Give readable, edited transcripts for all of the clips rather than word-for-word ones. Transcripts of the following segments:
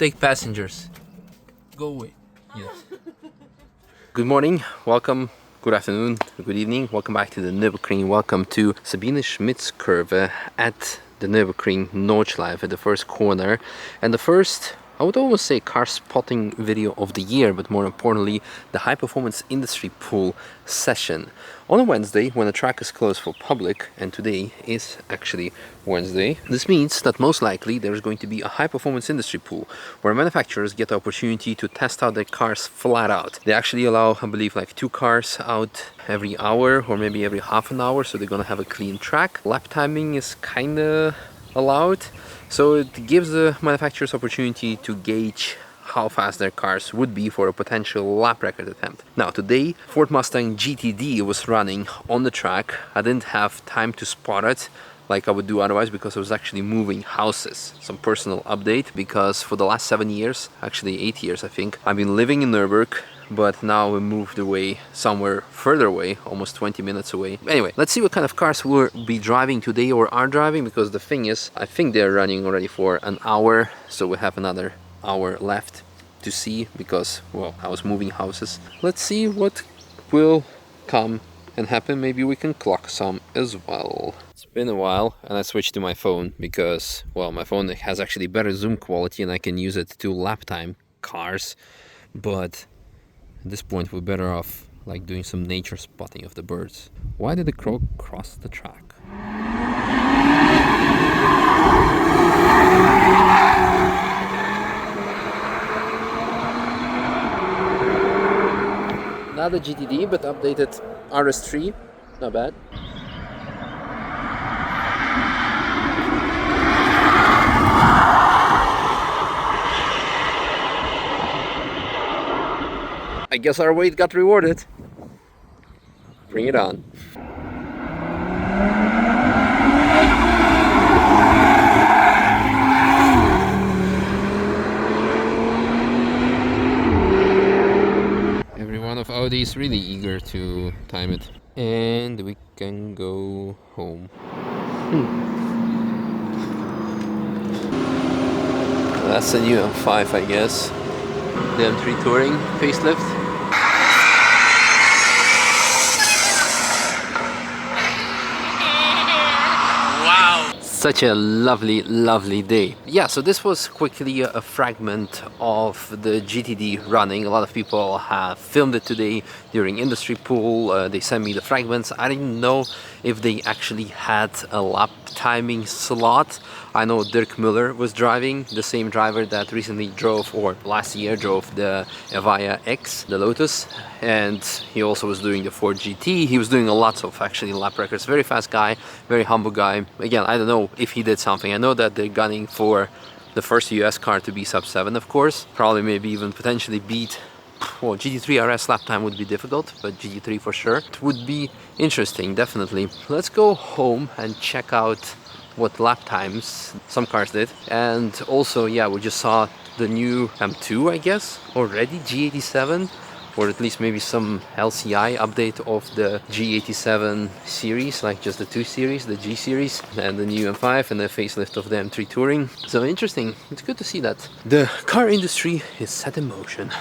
take passengers. Go away. Yes. Good morning, welcome, good afternoon, good evening. Welcome back to the Nürburgring. Welcome to Sabine Schmidt's curve at the Nürburgring Nordschleife at the first corner. And the first, I would almost say, car spotting video of the year, but more importantly, the high performance industry pool session on a Wednesday when the track is closed for public, and today is actually Wednesday. This means that most likely there is going to be a high performance industry pool where manufacturers get the opportunity to test out their cars flat out. They actually allow, I believe, like 2 cars out every hour or maybe every half an hour, so they're gonna have a clean track. Lap timing is kinda allowed, so it gives the manufacturers opportunity to gauge how fast their cars would be for a potential lap record attempt. Now today, Ford Mustang GTD was running on the track. I didn't have time to spot it like I would do otherwise because I was actually moving houses. Some personal update, because for the last 7 years, actually 8 years I think, I've been living in Nürburgring, but now we moved away somewhere further away, almost 20 minutes away. Anyway, let's see what kind of cars we'll be driving today or are driving, because the thing is, I think they're running already for an hour, so we have another hour left to see, because, well, I was moving houses. Let's see what will come and happen. Maybe we can clock some as well. It's been a while and I switched to my phone because, well, my phone has actually better zoom quality and I can use it to lap time cars, but at this point we're better off like doing some nature spotting of the birds. Why did the crow cross the track? Not the GTD, but updated RS3, not bad. I guess our wait got rewarded. Bring it on. Of Audi is really eager to time it, and we can go home. That's the new M5, I guess. The M3 Touring facelift. Such a lovely day. Yeah, so this was quickly a fragment of the GTD running. A lot of people have filmed it today during industry pool. They sent me the fragments. I didn't know if they actually had a lap timing slot. I know Dirk Müller was driving, the same driver that recently drove, or last year drove, the Evija X, the Lotus, and he also was doing the Ford GT. He was doing a lot of actually lap records. Very fast guy, very humble guy. Again, I don't know if he did something. I know that they're gunning for the first US car to be sub 7, of course. Probably maybe even potentially beat, well, GT3 RS lap time would be difficult, but GT3 for sure. It would be interesting, definitely. Let's go home and check out what lap times some cars did. And also, yeah, we just saw the new M2, I guess, already, G87, or at least maybe some LCI update of the G87 series, like just the 2 series, the G series, and the new M5 and the facelift of the M3 Touring. So interesting, it's good to see that the car industry is set in motion.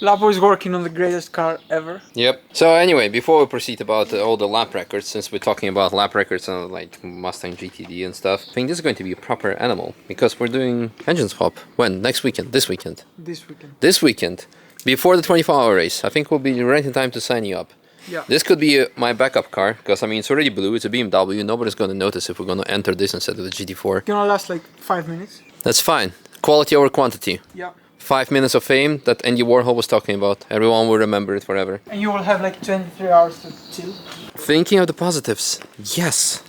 Lapo is working on the greatest car ever. Yep. So anyway, before we proceed about all the lap records, since we're talking about lap records on like Mustang GTD and stuff, I think this is going to be a proper animal, because we're doing engine swap. When? Next weekend? This weekend? This weekend. This weekend. Before the 24-hour race. I think we'll be right in time to sign you up. Yeah. This could be my backup car, because I mean it's already blue, it's a BMW, nobody's going to notice if we're going to enter this instead of the GT4. It's gonna last like 5 minutes. That's fine. Quality over quantity. Yeah. 5 minutes of fame that Andy Warhol was talking about. Everyone will remember it forever. And you will have like 23 hours to chill. Thinking of the positives. Yes.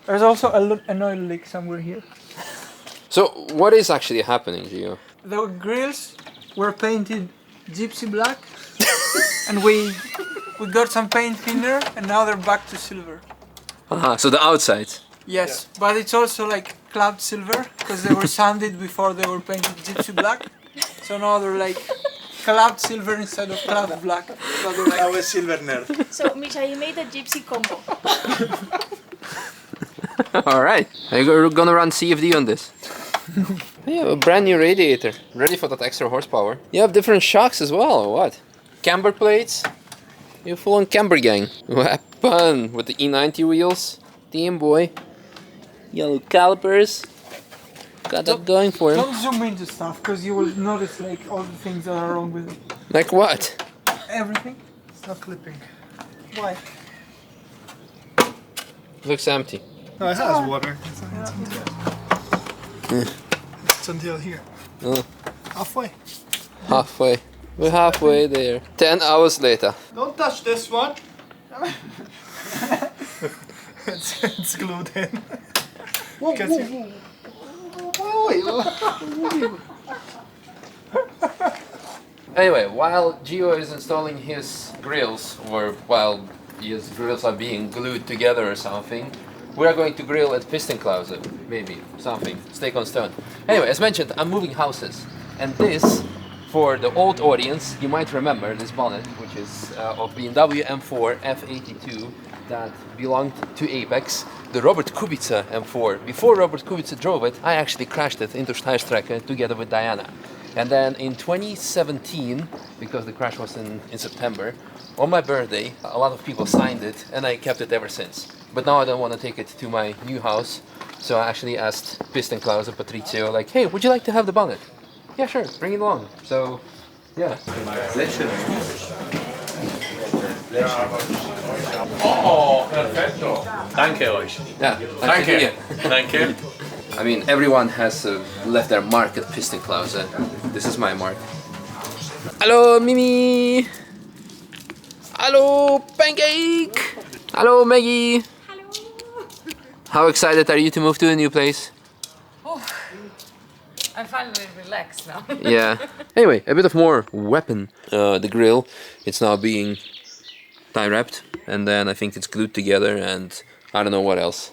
There's also an oil leak somewhere here. So what is actually happening, Gio? The grills were painted gypsy black and we got some paint thinner and now they're back to silver. So the outside. Yes, but it's also like cloud silver because they were sanded before they were painted gypsy black. So now they're like cloud silver instead of cloud black. So they're like, I was silver nerd. So Misha, you made a gypsy combo. Alright, are you gonna run CFD on this? You have a brand new radiator, ready for that extra horsepower. You have different shocks as well, or what? Camber plates? You're full on camber gang. Weapon with the E90 wheels. Damn boy. Yellow calipers. Got that going for him. Don't zoom into stuff, because you will notice like all the things that are wrong with it. Like what? Everything. It's not clipping. Why? Looks empty. No, it has water. It's until here. Oh. Halfway. Halfway. We're halfway there. 10 hours later. Don't touch this one. it's glued in. Whoa, Anyway, while Gio is installing his grills, or while his grills are being glued together or something, we are going to grill at Piston Closet, maybe, something, steak on stone. Anyway, as mentioned, I'm moving houses, and this, for the old audience, you might remember this bonnet, which is of BMW M4 F82 that belonged to Apex, the Robert Kubica M4. Before Robert Kubica drove it, I actually crashed it into Steinstrecke together with Diana. And then in 2017, because the crash was in September, on my birthday, a lot of people signed it, and I kept it ever since. But now I don't want to take it to my new house, so I actually asked Piston Klaus and Patrizio, like, hey, would you like to have the bonnet? Yeah, sure, bring it along. So, yeah. Oh, perfetto. Danke euch. Yeah, Danke. Danke. I mean, everyone has left their mark at Piston Klaus. This is my mark. Hello, Mimi! Hello, Pancake! Hello, Maggie! Hello. How excited are you to move to a new place? I'm finally relaxed now. Yeah. Anyway, a bit of more weapon. The grill, it's now being tie wrapped, and then I think it's glued together, and I don't know what else.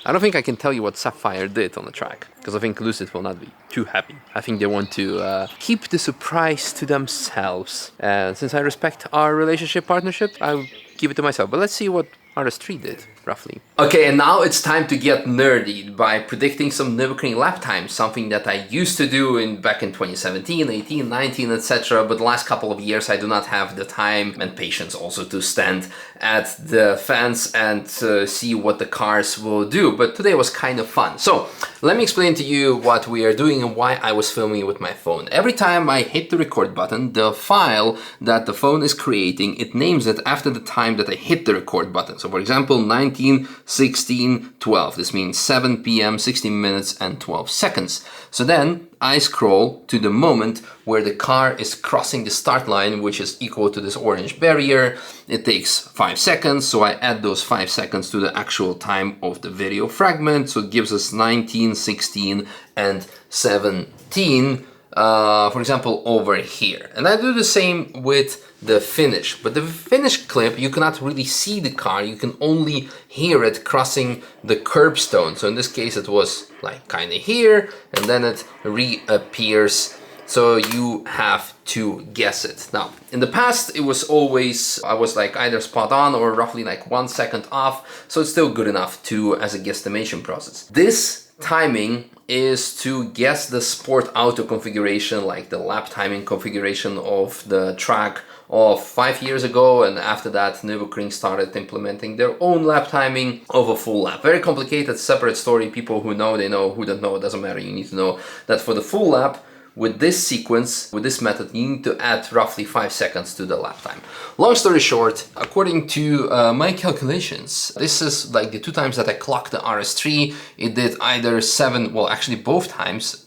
I don't think I can tell you what Sapphire did on the track, because I think Lucid will not be too happy. I think they want to keep the surprise to themselves. And since I respect our relationship partnership, I'll keep it to myself. But let's see what RS3 did, roughly. Okay, and now it's time to get nerdy by predicting some Nürburgring lap times, something that I used to do back in 2017, 18, 19, etc. But the last couple of years I do not have the time and patience also to stand at the fence and see what the cars will do. But today was kind of fun. So let me explain to you what we are doing and why I was filming it with my phone. Every time I hit the record button, the file that the phone is creating, it names it after the time that I hit the record button. So for example, 19, 16, 12. This means 7 p.m., 16 minutes and 12 seconds. So then I scroll to the moment where the car is crossing the start line, which is equal to this orange barrier. It takes 5 seconds, so I add those 5 seconds to the actual time of the video fragment. So it gives us 19, 16 and 17. For example, over here. And I do the same with the finish. But the finish clip, you cannot really see the car. You can only hear it crossing the curbstone. So in this case, it was like kind of here, and then it reappears. So you have to guess it. Now, in the past, it was always, I was like either spot on or roughly like 1 second off. So it's still good enough to as a guesstimation process. This timing is to guess the sport auto configuration, like the lap timing configuration of the track of 5 years ago, and after that Nürburgring started implementing their own lap timing of a full lap. Very complicated, separate story. People who know, they know. Who don't know, it doesn't matter. You need to know that for the full lap, with this sequence, with this method, you need to add roughly 5 seconds to the lap time. Long story short, according to my calculations, this is like the 2 times that I clocked the RS3. It did either 7, well actually both times,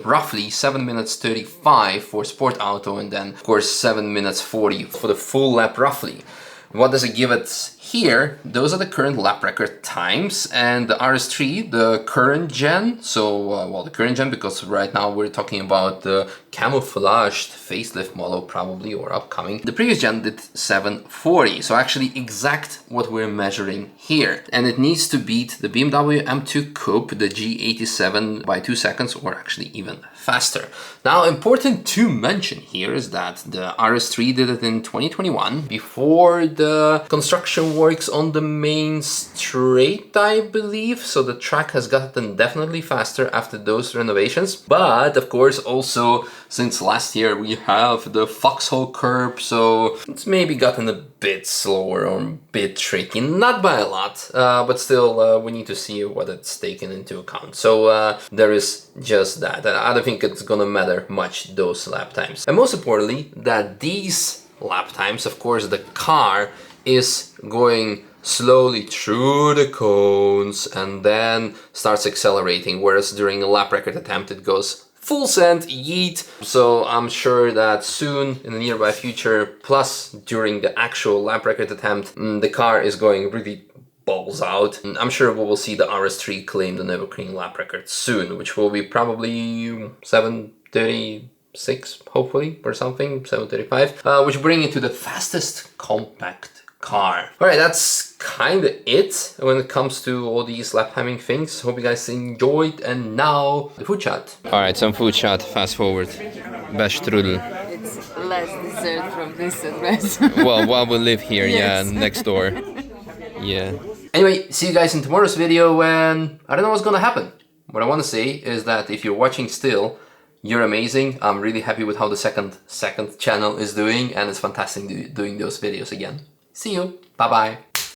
roughly 7 minutes 35 for Sport Auto, and then of course 7 minutes 40 for the full lap roughly. What does it give it here? Those are the current lap record times, and the RS3, the current gen, so well, the current gen, because right now we're talking about the camouflaged facelift model probably, or upcoming. The previous gen did 740, so actually exact what we're measuring here. And it needs to beat the BMW M2 Coupe, the G87 by 2 seconds, or actually even faster. Now, important to mention here is that the RS3 did it in 2021, before the construction works on the main straight, I believe, so the track has gotten definitely faster after those renovations. But of course also since last year we have the foxhole curb, so it's maybe gotten a bit slower or a bit tricky, not by a lot, but still we need to see what it's taken into account. So there is just that, and I don't think it's gonna matter much, those lap times. And most importantly, that these lap times, of course the car is going slowly through the cones and then starts accelerating, whereas during a lap record attempt it goes full send, yeet. So I'm sure that soon in the nearby future, plus during the actual lap record attempt, the car is going really balls out. And I'm sure we will see the RS3 claim the Nürburgring lap record soon, which will be probably 7:36 hopefully or something, 7:35, which bring it to the fastest compact car. Alright, that's kind of it when it comes to all these lap timing things. Hope you guys enjoyed, and now the food chat. Alright, some food chat, fast forward. Best strudel. It's less dessert from this address. Well, while we live here, Yes. yeah, next door. Yeah. Anyway, see you guys in tomorrow's video when I don't know what's gonna happen. What I want to say is that if you're watching still, you're amazing. I'm really happy with how the second channel is doing, and it's fantastic doing those videos again. See you. Bye bye.